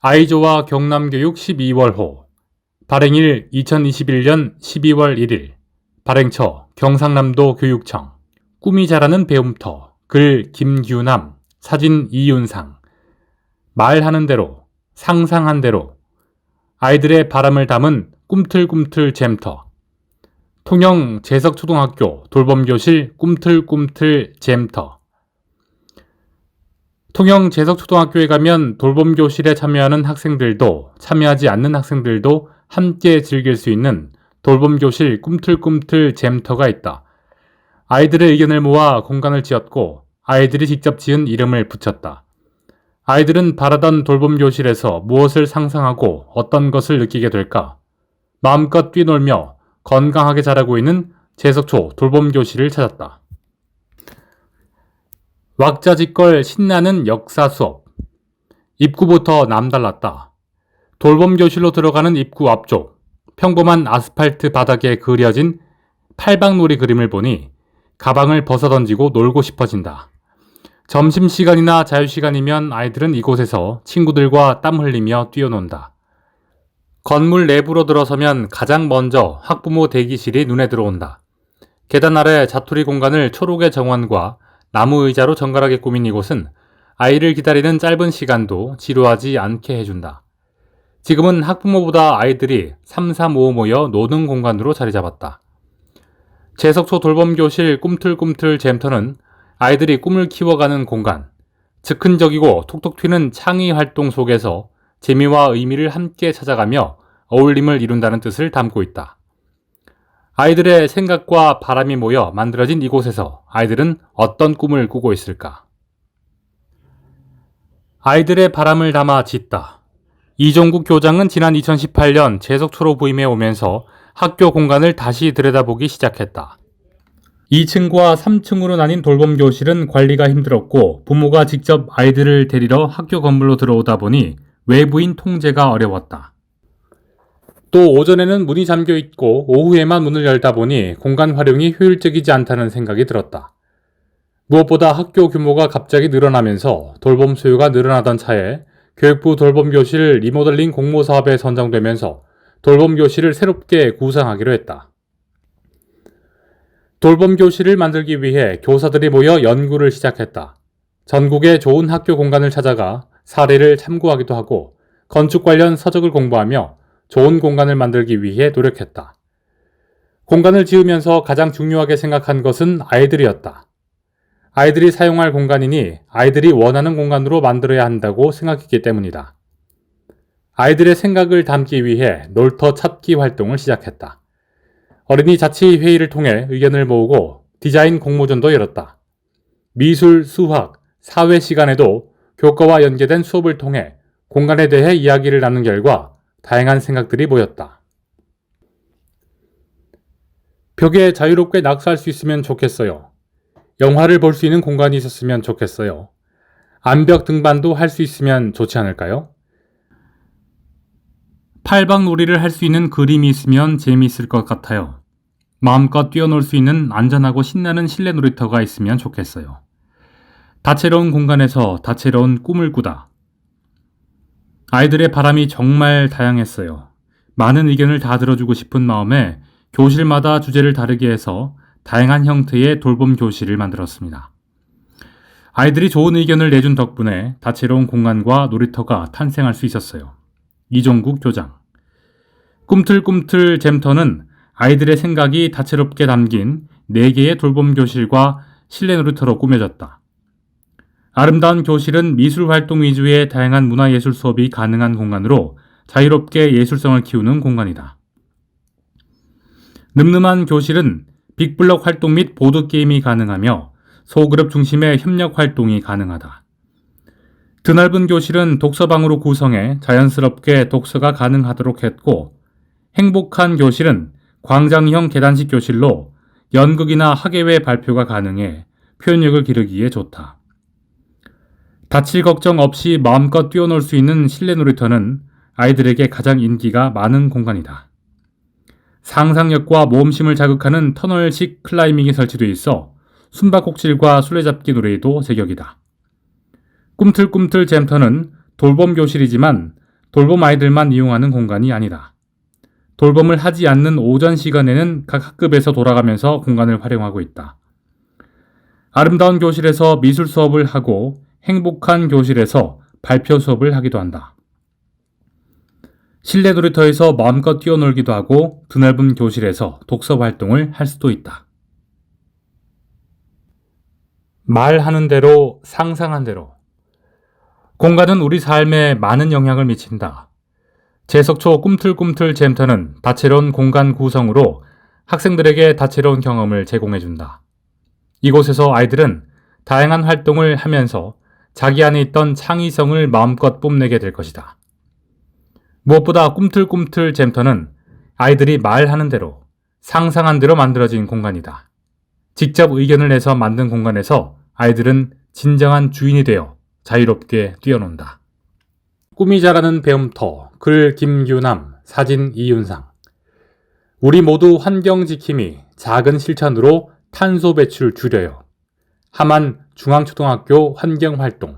아이조와 경남교육 12월호 발행일 2021년 12월 1일 발행처 경상남도 교육청 꿈이 자라는 배움터 글 김규남 사진 이윤상 말하는 대로 상상한 대로 아이들의 바람을 담은 꿈틀꿈틀 잼터 통영 재석초등학교 돌봄교실 꿈틀꿈틀 잼터 통영 재석초등학교에 가면 돌봄교실에 참여하는 학생들도 참여하지 않는 학생들도 함께 즐길 수 있는 돌봄교실 꿈틀꿈틀 잼터가 있다. 아이들의 의견을 모아 공간을 지었고 아이들이 직접 지은 이름을 붙였다. 아이들은 바라던 돌봄교실에서 무엇을 상상하고 어떤 것을 느끼게 될까? 마음껏 뛰놀며 건강하게 자라고 있는 재석초 돌봄교실을 찾았다. 왁자지껄 신나는 역사 수업. 입구부터 남달랐다. 돌봄교실로 들어가는 입구 앞쪽 평범한 아스팔트 바닥에 그려진 팔방놀이 그림을 보니 가방을 벗어던지고 놀고 싶어진다. 점심시간이나 자유시간이면 아이들은 이곳에서 친구들과 땀 흘리며 뛰어논다. 건물 내부로 들어서면 가장 먼저 학부모 대기실이 눈에 들어온다. 계단 아래 자투리 공간을 초록의 정원과 나무 의자로 정갈하게 꾸민 이곳은 아이를 기다리는 짧은 시간도 지루하지 않게 해준다. 지금은 학부모보다 아이들이 3, 5 모여 노는 공간으로 자리 잡았다. 재석초 돌봄교실 꿈틀꿈틀 잼터는 아이들이 꿈을 키워가는 공간, 즉흥적이고 톡톡 튀는 창의 활동 속에서 재미와 의미를 함께 찾아가며 어울림을 이룬다는 뜻을 담고 있다. 아이들의 생각과 바람이 모여 만들어진 이곳에서 아이들은 어떤 꿈을 꾸고 있을까? 아이들의 바람을 담아 짓다. 이종국 교장은 지난 2018년 재석초로 부임해 오면서 학교 공간을 다시 들여다보기 시작했다. 2층과 3층으로 나뉜 돌봄교실은 관리가 힘들었고 부모가 직접 아이들을 데리러 학교 건물로 들어오다 보니 외부인 통제가 어려웠다. 또 오전에는 문이 잠겨 있고 오후에만 문을 열다 보니 공간 활용이 효율적이지 않다는 생각이 들었다. 무엇보다 학교 규모가 갑자기 늘어나면서 돌봄 수요가 늘어나던 차에 교육부 돌봄교실 리모델링 공모사업에 선정되면서 돌봄교실을 새롭게 구상하기로 했다. 돌봄교실을 만들기 위해 교사들이 모여 연구를 시작했다. 전국의 좋은 학교 공간을 찾아가 사례를 참고하기도 하고 건축 관련 서적을 공부하며 좋은 공간을 만들기 위해 노력했다. 공간을 지으면서 가장 중요하게 생각한 것은 아이들이었다. 아이들이 사용할 공간이니 아이들이 원하는 공간으로 만들어야 한다고 생각했기 때문이다. 아이들의 생각을 담기 위해 놀터 찾기 활동을 시작했다. 어린이 자치회의를 통해 의견을 모으고 디자인 공모전도 열었다. 미술, 수학, 사회 시간에도 교과와 연계된 수업을 통해 공간에 대해 이야기를 나눈 결과 다양한 생각들이 모였다. 벽에 자유롭게 낙서할 수 있으면 좋겠어요. 영화를 볼 수 있는 공간이 있었으면 좋겠어요. 암벽 등반도 할 수 있으면 좋지 않을까요? 팔방놀이를 할 수 있는 그림이 있으면 재미있을 것 같아요. 마음껏 뛰어놀 수 있는 안전하고 신나는 실내 놀이터가 있으면 좋겠어요. 다채로운 공간에서 다채로운 꿈을 꾸다. 아이들의 바람이 정말 다양했어요. 많은 의견을 다 들어주고 싶은 마음에 교실마다 주제를 다르게 해서 다양한 형태의 돌봄 교실을 만들었습니다. 아이들이 좋은 의견을 내준 덕분에 다채로운 공간과 놀이터가 탄생할 수 있었어요. 이종국 교장. 꿈틀꿈틀 잼터는 아이들의 생각이 다채롭게 담긴 4개의 돌봄 교실과 실내 놀이터로 꾸며졌다. 아름다운 교실은 미술 활동 위주의 다양한 문화예술 수업이 가능한 공간으로 자유롭게 예술성을 키우는 공간이다. 늠름한 교실은 빅블럭 활동 및 보드게임이 가능하며 소그룹 중심의 협력 활동이 가능하다. 드넓은 교실은 독서방으로 구성해 자연스럽게 독서가 가능하도록 했고 행복한 교실은 광장형 계단식 교실로 연극이나 학예회 발표가 가능해 표현력을 기르기에 좋다. 다칠 걱정 없이 마음껏 뛰어놀 수 있는 실내 놀이터는 아이들에게 가장 인기가 많은 공간이다. 상상력과 모험심을 자극하는 터널식 클라이밍이 설치되어 있어 숨바꼭질과 술래잡기 놀이도 제격이다. 꿈틀꿈틀 잼터는 돌봄 교실이지만 돌봄 아이들만 이용하는 공간이 아니다. 돌봄을 하지 않는 오전 시간에는 각 학급에서 돌아가면서 공간을 활용하고 있다. 아름다운 교실에서 미술 수업을 하고 행복한 교실에서 발표 수업을 하기도 한다. 실내 놀이터에서 마음껏 뛰어놀기도 하고 드넓은 교실에서 독서 활동을 할 수도 있다. 말하는 대로 상상한 대로. 공간은 우리 삶에 많은 영향을 미친다. 재석초 꿈틀꿈틀 잼터는 다채로운 공간 구성으로 학생들에게 다채로운 경험을 제공해준다. 이곳에서 아이들은 다양한 활동을 하면서 자기 안에 있던 창의성을 마음껏 뽐내게 될 것이다. 무엇보다 꿈틀꿈틀 잼터는 아이들이 말하는 대로, 상상한 대로 만들어진 공간이다. 직접 의견을 내서 만든 공간에서 아이들은 진정한 주인이 되어 자유롭게 뛰어논다. 꿈이 자라는 배움터, 글 김규남, 사진 이윤상. 우리 모두 환경 지킴이 작은 실천으로 탄소 배출 줄여요. 함안 중앙초등학교 환경활동.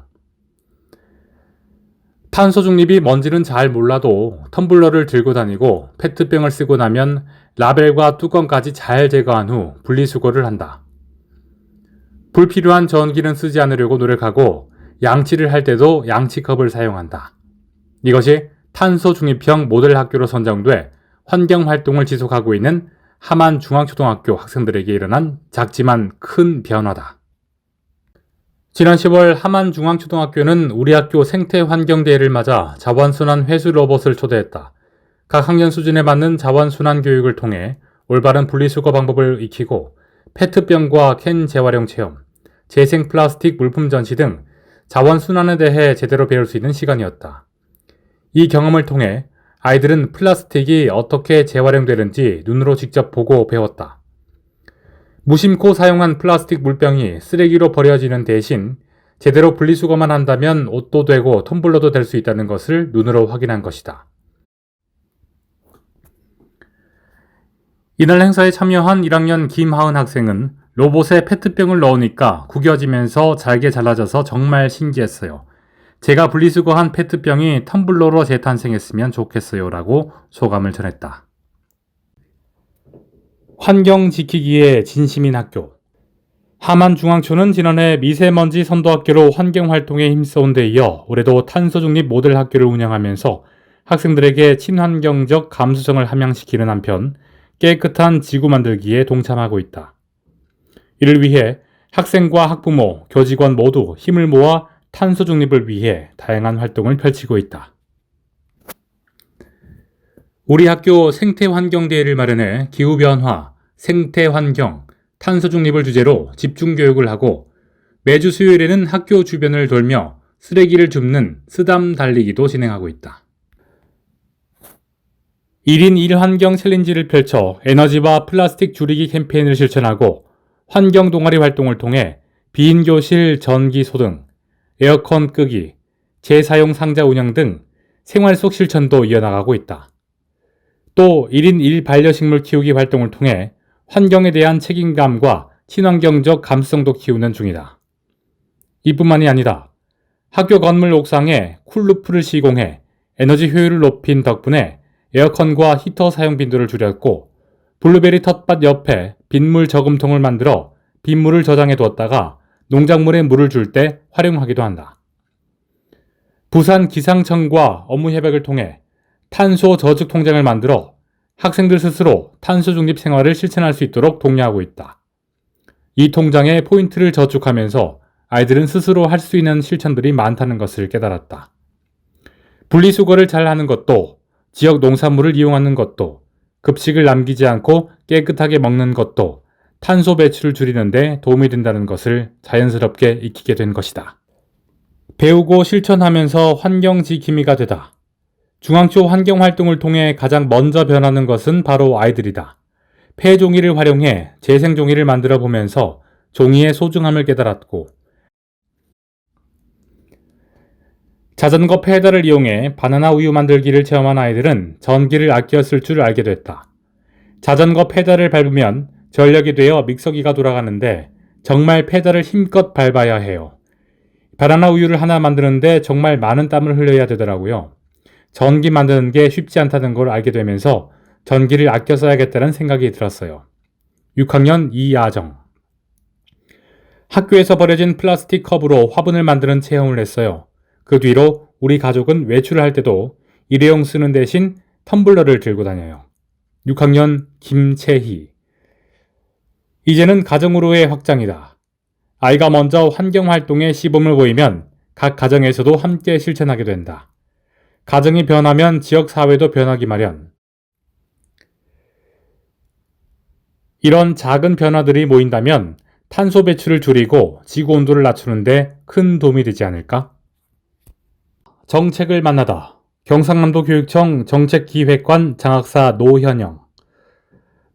탄소 중립이 뭔지는 잘 몰라도 텀블러를 들고 다니고 페트병을 쓰고 나면 라벨과 뚜껑까지 잘 제거한 후 분리수거를 한다. 불필요한 전기는 쓰지 않으려고 노력하고 양치를 할 때도 양치컵을 사용한다. 이것이 탄소 중립형 모델 학교로 선정돼 환경활동을 지속하고 있는 함안 중앙초등학교 학생들에게 일어난 작지만 큰 변화다. 지난 10월 함안 중앙초등학교는 우리 학교 생태환경대회를 맞아 자원순환 회수 로봇을 초대했다. 각 학년 수준에 맞는 자원순환 교육을 통해 올바른 분리수거 방법을 익히고 페트병과 캔 재활용 체험, 재생 플라스틱 물품 전시 등 자원순환에 대해 제대로 배울 수 있는 시간이었다. 이 경험을 통해 아이들은 플라스틱이 어떻게 재활용되는지 눈으로 직접 보고 배웠다. 무심코 사용한 플라스틱 물병이 쓰레기로 버려지는 대신 제대로 분리수거만 한다면 옷도 되고 텀블러도 될 수 있다는 것을 눈으로 확인한 것이다. 이날 행사에 참여한 1학년 김하은 학생은 로봇에 페트병을 넣으니까 구겨지면서 잘게 잘라져서 정말 신기했어요. 제가 분리수거한 페트병이 텀블러로 재탄생했으면 좋겠어요 라고 소감을 전했다. 환경 지키기에 진심인 학교. 함안중앙초는 지난해 미세먼지 선도학교로 환경활동에 힘써온 데 이어 올해도 탄소중립 모델 학교를 운영하면서 학생들에게 친환경적 감수성을 함양시키는 한편 깨끗한 지구 만들기에 동참하고 있다. 이를 위해 학생과 학부모, 교직원 모두 힘을 모아 탄소 중립을 위해 다양한 활동을 펼치고 있다. 우리 학교 생태환경대회를 마련해 기후변화, 생태환경, 탄소 중립을 주제로 집중교육을 하고 매주 수요일에는 학교 주변을 돌며 쓰레기를 줍는 쓰담 달리기도 진행하고 있다. 1인 1환경 챌린지를 펼쳐 에너지와 플라스틱 줄이기 캠페인을 실천하고 환경 동아리 활동을 통해 비인 교실 전기 소등, 에어컨 끄기, 재사용 상자 운영 등 생활 속 실천도 이어나가고 있다. 또 1인 1반려식물 키우기 활동을 통해 환경에 대한 책임감과 친환경적 감수성도 키우는 중이다. 이뿐만이 아니라 학교 건물 옥상에 쿨루프를 시공해 에너지 효율을 높인 덕분에 에어컨과 히터 사용 빈도를 줄였고 블루베리 텃밭 옆에 빗물 저금통을 만들어 빗물을 저장해 두었다가 농작물에 물을 줄 때 활용하기도 한다. 부산 기상청과 업무 협약을 통해 탄소 저축 통장을 만들어 학생들 스스로 탄소 중립 생활을 실천할 수 있도록 독려하고 있다. 이 통장에 포인트를 저축하면서 아이들은 스스로 할 수 있는 실천들이 많다는 것을 깨달았다. 분리수거를 잘 하는 것도, 지역 농산물을 이용하는 것도, 급식을 남기지 않고 깨끗하게 먹는 것도 탄소 배출을 줄이는 데 도움이 된다는 것을 자연스럽게 익히게 된 것이다. 배우고 실천하면서 환경 지킴이가 되다. 중앙초 환경활동을 통해 가장 먼저 변하는 것은 바로 아이들이다. 폐종이를 활용해 재생종이를 만들어 보면서 종이의 소중함을 깨달았고 자전거 페달을 이용해 바나나 우유 만들기를 체험한 아이들은 전기를 아껴 쓸 줄 알게 됐다. 자전거 페달을 밟으면 전력이 되어 믹서기가 돌아가는데 정말 페달을 힘껏 밟아야 해요. 바나나 우유를 하나 만드는데 정말 많은 땀을 흘려야 되더라고요. 전기 만드는 게 쉽지 않다는 걸 알게 되면서 전기를 아껴 써야겠다는 생각이 들었어요. 6학년 이아정. 학교에서 버려진 플라스틱 컵으로 화분을 만드는 체험을 했어요. 그 뒤로 우리 가족은 외출을 할 때도 일회용 쓰는 대신 텀블러를 들고 다녀요. 6학년 김채희. 이제는 가정으로의 확장이다. 아이가 먼저 환경활동에 시범을 보이면 각 가정에서도 함께 실천하게 된다. 가정이 변하면 지역사회도 변하기 마련. 이런 작은 변화들이 모인다면 탄소 배출을 줄이고 지구 온도를 낮추는데 큰 도움이 되지 않을까? 정책을 만나다. 경상남도 교육청 정책기획관 장학사 노현영.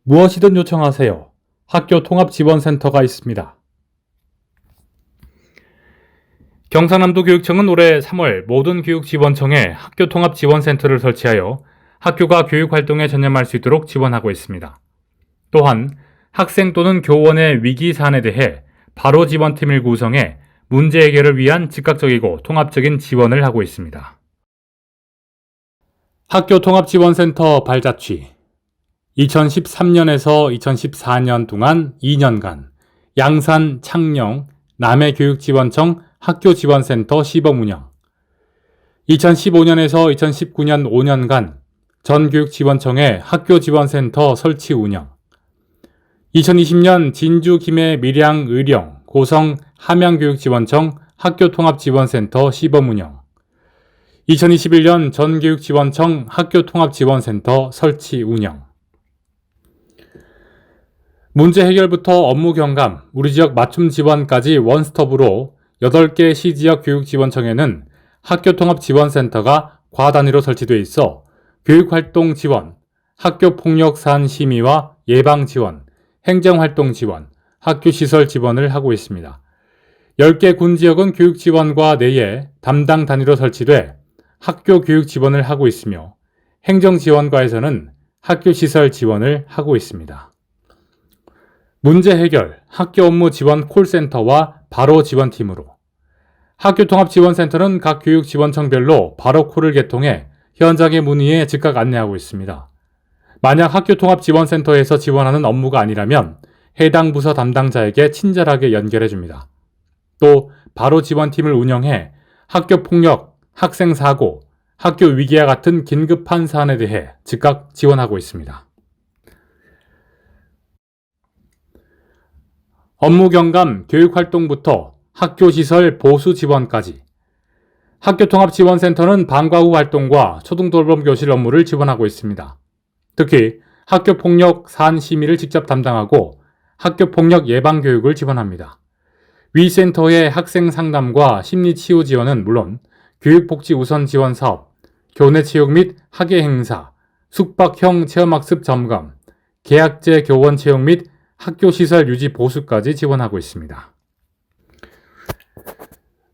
무엇이든 요청하세요. 학교 통합지원센터가 있습니다. 경상남도 교육청은 올해 3월 모든 교육지원청에 학교 통합지원센터를 설치하여 학교가 교육활동에 전념할 수 있도록 지원하고 있습니다. 또한 학생 또는 교원의 위기 사안에 대해 바로 지원팀을 구성해 문제 해결을 위한 즉각적이고 통합적인 지원을 하고 있습니다. 학교 통합지원센터 발자취. 2013년에서 2014년 동안 2년간 양산, 창녕, 남해교육지원청 학교지원센터 시범 운영. 2015년에서 2019년 5년간 전교육지원청의 학교지원센터 설치 운영. 2020년 진주, 김해, 밀양, 의령, 고성, 함양교육지원청 학교통합지원센터 시범 운영. 2021년 전교육지원청 학교통합지원센터 설치 운영. 문제 해결부터 업무 경감, 우리 지역 맞춤 지원까지 원스톱으로 8개 시지역 교육지원청에는 학교통합지원센터가 과단위로 설치되어 있어 교육활동 지원, 학교폭력 사안 심의와 예방 지원, 행정활동 지원, 학교시설 지원을 하고 있습니다. 10개 군지역은 교육지원과 내에 담당 단위로 설치돼 학교 교육 지원을 하고 있으며 행정지원과에서는 학교시설 지원을 하고 있습니다. 문제 해결, 학교 업무 지원 콜센터와 바로 지원팀으로. 학교통합지원센터는 각 교육지원청별로 바로 콜을 개통해 현장의 문의에 즉각 안내하고 있습니다. 만약 학교통합지원센터에서 지원하는 업무가 아니라면 해당 부서 담당자에게 친절하게 연결해줍니다. 또 바로 지원팀을 운영해 학교폭력, 학생사고, 학교 위기와 같은 긴급한 사안에 대해 즉각 지원하고 있습니다. 업무 경감, 교육활동부터 학교시설 보수 지원까지. 학교통합지원센터는 방과 후 활동과 초등돌봄교실 업무를 지원하고 있습니다. 특히 학교폭력 사안 심의를 직접 담당하고 학교폭력 예방교육을 지원합니다. 위 센터의 학생 상담과 심리치유 지원은 물론 교육복지 우선 지원 사업, 교내 체육 및 학예 행사, 숙박형 체험학습 점검, 계약제 교원 채용 및 학교시설 유지 보수까지 지원하고 있습니다.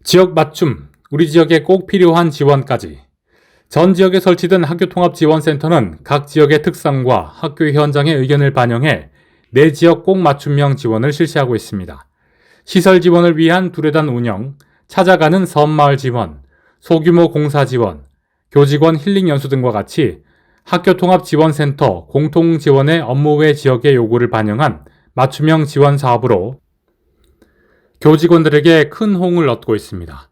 지역 맞춤, 우리 지역에 꼭 필요한 지원까지. 전 지역에 설치된 학교통합지원센터는 각 지역의 특성과 학교 현장의 의견을 반영해 내 지역 꼭 맞춤형 지원을 실시하고 있습니다. 시설 지원을 위한 두레단 운영, 찾아가는 섬마을 지원, 소규모 공사 지원, 교직원 힐링 연수 등과 같이 학교통합지원센터 공통지원의 업무 외 지역의 요구를 반영한 맞춤형 지원 사업으로 교직원들에게 큰 호응을 얻고 있습니다.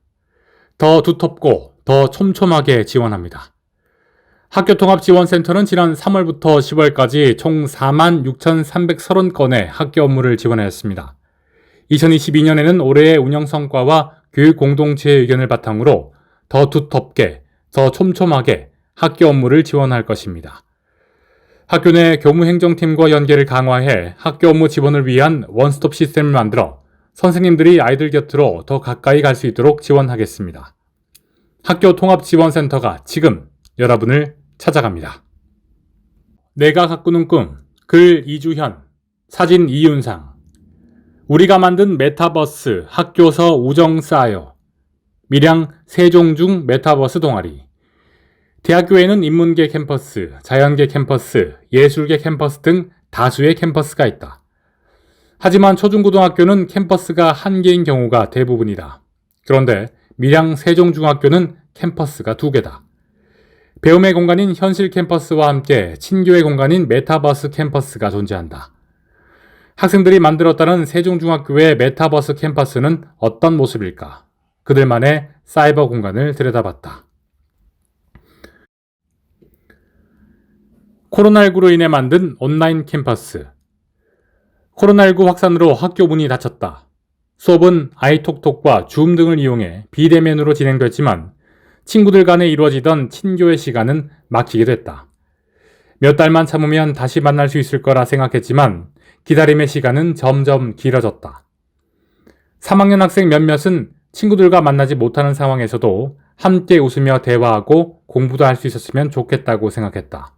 더 두텁고 더 촘촘하게 지원합니다. 학교통합지원센터는 지난 3월부터 10월까지 총 46,330건의 학교 업무를 지원하였습니다. 2022년에는 올해의 운영 성과와 교육 공동체의 의견을 바탕으로 더 두텁게, 더 촘촘하게 학교 업무를 지원할 것입니다. 학교 내 교무행정팀과 연계를 강화해 학교 업무 지원을 위한 원스톱 시스템을 만들어 선생님들이 아이들 곁으로 더 가까이 갈 수 있도록 지원하겠습니다. 학교통합지원센터가 지금 여러분을 찾아갑니다. 내가 가꾸는 꿈, 글 이주현, 사진 이윤상. 우리가 만든 메타버스 학교서 우정 쌓아요. 밀양 세종중 메타버스 동아리. 대학교에는 인문계 캠퍼스, 자연계 캠퍼스, 예술계 캠퍼스 등 다수의 캠퍼스가 있다. 하지만 초중고등학교는 캠퍼스가 한 개인 경우가 대부분이다. 그런데 밀양 세종중학교는 캠퍼스가 2개다. 배움의 공간인 현실 캠퍼스와 함께 친교의 공간인 메타버스 캠퍼스가 존재한다. 학생들이 만들었다는 세종중학교의 메타버스 캠퍼스는 어떤 모습일까? 그들만의 사이버 공간을 들여다봤다. 코로나19로 인해 만든 온라인 캠퍼스. 코로나19 확산으로 학교 문이 닫혔다. 수업은 아이톡톡과 줌 등을 이용해 비대면으로 진행됐지만 친구들 간에 이루어지던 친교의 시간은 막히게 됐다. 몇 달만 참으면 다시 만날 수 있을 거라 생각했지만 기다림의 시간은 점점 길어졌다. 3학년 학생 몇몇은 친구들과 만나지 못하는 상황에서도 함께 웃으며 대화하고 공부도 할 수 있었으면 좋겠다고 생각했다.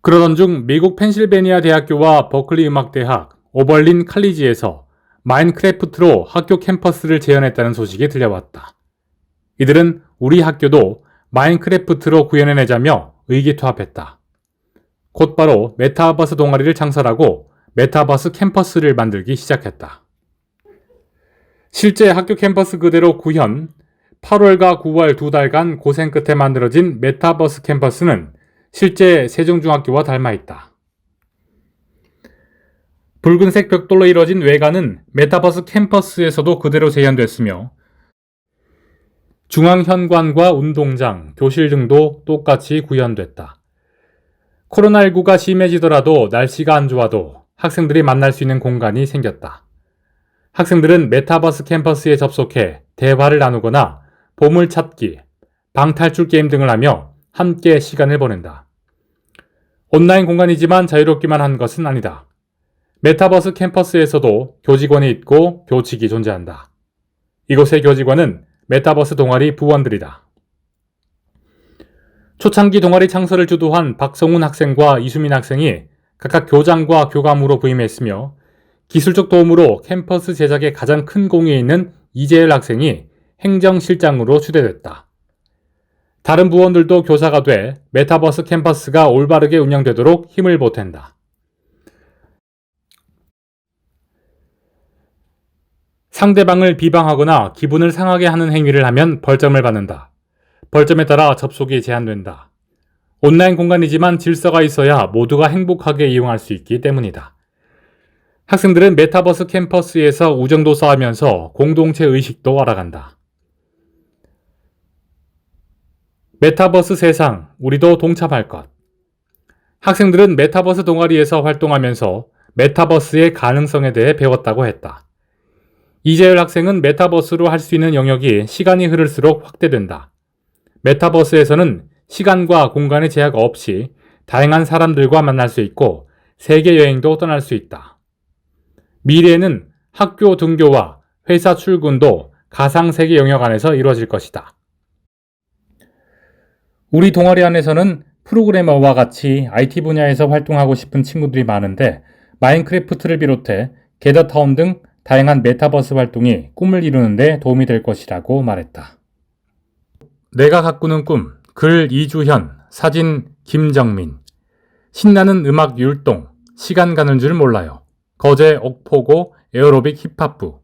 그러던 중 미국 펜실베니아 대학교와 버클리 음악대학, 오벌린 칼리지에서 마인크래프트로 학교 캠퍼스를 재현했다는 소식이 들려왔다. 이들은 우리 학교도 마인크래프트로 구현해내자며 의기투합했다. 곧바로 메타버스 동아리를 창설하고 메타버스 캠퍼스를 만들기 시작했다. 실제 학교 캠퍼스 그대로 구현, 8월과 9월 2달간 고생 끝에 만들어진 메타버스 캠퍼스는 실제 세종중학교와 닮아있다. 붉은색 벽돌로 이뤄진 외관은 메타버스 캠퍼스에서도 그대로 재현됐으며 중앙 현관과 운동장, 교실 등도 똑같이 구현됐다. 코로나19가 심해지더라도 날씨가 안 좋아도 학생들이 만날 수 있는 공간이 생겼다. 학생들은 메타버스 캠퍼스에 접속해 대화를 나누거나 보물찾기, 방탈출 게임 등을 하며 함께 시간을 보낸다. 온라인 공간이지만 자유롭기만 한 것은 아니다. 메타버스 캠퍼스에서도 교직원이 있고 교칙이 존재한다. 이곳의 교직원은 메타버스 동아리 부원들이다. 초창기 동아리 창설을 주도한 박성훈 학생과 이수민 학생이 각각 교장과 교감으로 부임했으며 기술적 도움으로 캠퍼스 제작에 가장 큰 공이 있는 이재열 학생이 행정실장으로 추대됐다. 다른 부원들도 교사가 돼 메타버스 캠퍼스가 올바르게 운영되도록 힘을 보탠다. 상대방을 비방하거나 기분을 상하게 하는 행위를 하면 벌점을 받는다. 벌점에 따라 접속이 제한된다. 온라인 공간이지만 질서가 있어야 모두가 행복하게 이용할 수 있기 때문이다. 학생들은 메타버스 캠퍼스에서 우정도 쌓으면서 공동체 의식도 알아간다. 메타버스 세상, 우리도 동참할 것. 학생들은 메타버스 동아리에서 활동하면서 메타버스의 가능성에 대해 배웠다고 했다. 이재열 학생은 메타버스로 할 수 있는 영역이 시간이 흐를수록 확대된다. 메타버스에서는 시간과 공간의 제약 없이 다양한 사람들과 만날 수 있고 세계 여행도 떠날 수 있다. 미래에는 학교 등교와 회사 출근도 가상세계 영역 안에서 이루어질 것이다. 우리 동아리 안에서는 프로그래머와 같이 IT 분야에서 활동하고 싶은 친구들이 많은데 마인크래프트를 비롯해 게더타운 등 다양한 메타버스 활동이 꿈을 이루는 데 도움이 될 것이라고 말했다. 내가 가꾸는 꿈, 글 이주현, 사진 김정민. 신나는 음악 율동, 시간 가는 줄 몰라요. 거제 옥포고 에어로빅 힙합부.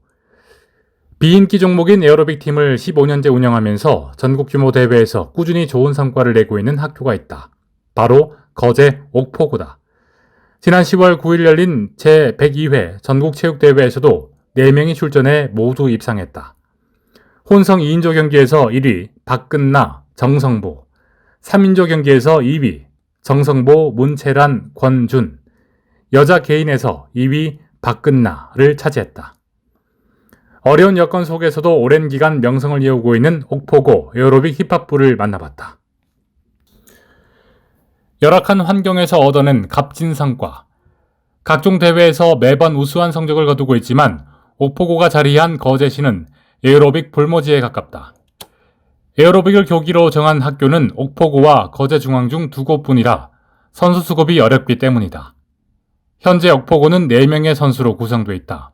비인기 종목인 에어로빅 팀을 15년째 운영하면서 전국 규모 대회에서 꾸준히 좋은 성과를 내고 있는 학교가 있다. 바로 거제 옥포고다. 지난 10월 9일 열린 제102회 전국체육대회에서도 4명이 출전해 모두 입상했다. 혼성 2인조 경기에서 1위 박근나, 정성보, 3인조 경기에서 2위 정성보, 문채란, 권준, 여자 개인에서 2위 박근나를 차지했다. 어려운 여건 속에서도 오랜 기간 명성을 이어오고 있는 옥포고 에어로빅 힙합부를 만나봤다. 열악한 환경에서 얻어낸 값진 성과. 각종 대회에서 매번 우수한 성적을 거두고 있지만 옥포고가 자리한 거제시는 에어로빅 불모지에 가깝다. 에어로빅을 교기로 정한 학교는 옥포고와 거제중앙 중 2곳뿐이라 선수 수급이 어렵기 때문이다. 현재 옥포고는 4명의 선수로 구성되어 있다.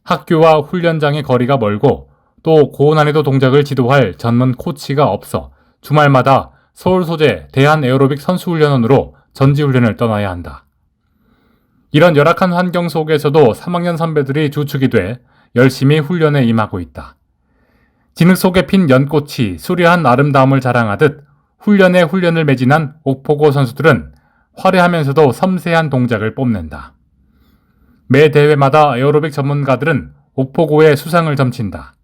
학교와 훈련장의 거리가 멀고 또 고난이도 동작을 지도할 전문 코치가 없어 주말마다 서울 소재 대한에어로빅 선수훈련원으로 전지훈련을 떠나야 한다. 이런 열악한 환경 속에서도 3학년 선배들이 주축이 돼 열심히 훈련에 임하고 있다. 진흙 속에 핀 연꽃이 수려한 아름다움을 자랑하듯 훈련에 훈련을 매진한 옥포고 선수들은 화려하면서도 섬세한 동작을 뽐낸다. 매 대회마다 에어로빅 전문가들은 옥포고의 수상을 점친다.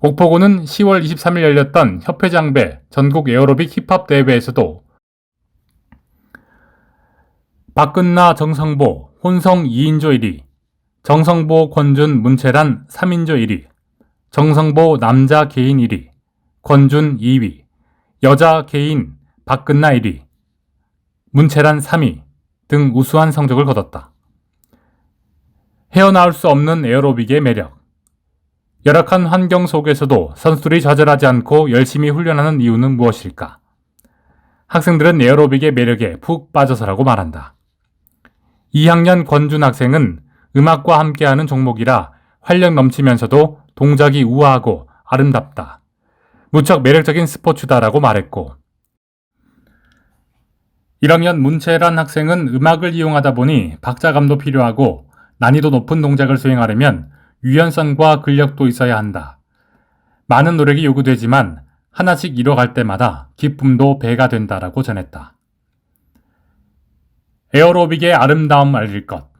옥포고는 10월 23일 열렸던 협회장배 전국 에어로빅 힙합 대회에서도 박근나, 정성보, 혼성 2인조 1위, 정성보, 권준, 문채란 3인조 1위, 정성보 남자 개인 1위, 권준 2위, 여자 개인 박근나 1위, 문채란 3위 등 우수한 성적을 거뒀다. 헤어나올 수 없는 에어로빅의 매력. 열악한 환경 속에서도 선수들이 좌절하지 않고 열심히 훈련하는 이유는 무엇일까? 학생들은 에어로빅의 매력에 푹 빠져서라고 말한다. 2학년 권준 학생은 음악과 함께하는 종목이라 활력 넘치면서도 동작이 우아하고 아름답다. 무척 매력적인 스포츠다라고 말했고, 1학년 문채란 학생은 음악을 이용하다 보니 박자감도 필요하고 난이도 높은 동작을 수행하려면 유연성과 근력도 있어야 한다. 많은 노력이 요구되지만 하나씩 이뤄갈 때마다 기쁨도 배가 된다라고 전했다. 에어로빅의 아름다움 알릴 것.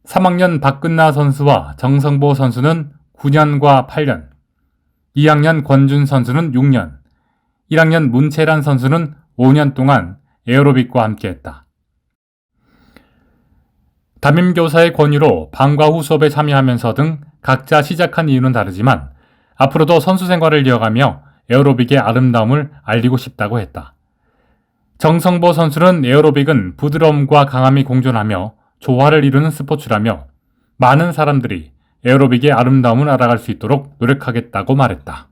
3학년 박근나 선수와 정성보 선수는 9년과 8년, 2학년 권준 선수는 6년, 1학년 문채란 선수는 5년 동안 에어로빅과 함께했다. 담임교사의 권유로 방과 후 수업에 참여하면서 등 각자 시작한 이유는 다르지만 앞으로도 선수 생활을 이어가며 에어로빅의 아름다움을 알리고 싶다고 했다. 정성보 선수는 에어로빅은 부드러움과 강함이 공존하며 조화를 이루는 스포츠라며 많은 사람들이 에어로빅의 아름다움을 알아갈 수 있도록 노력하겠다고 말했다.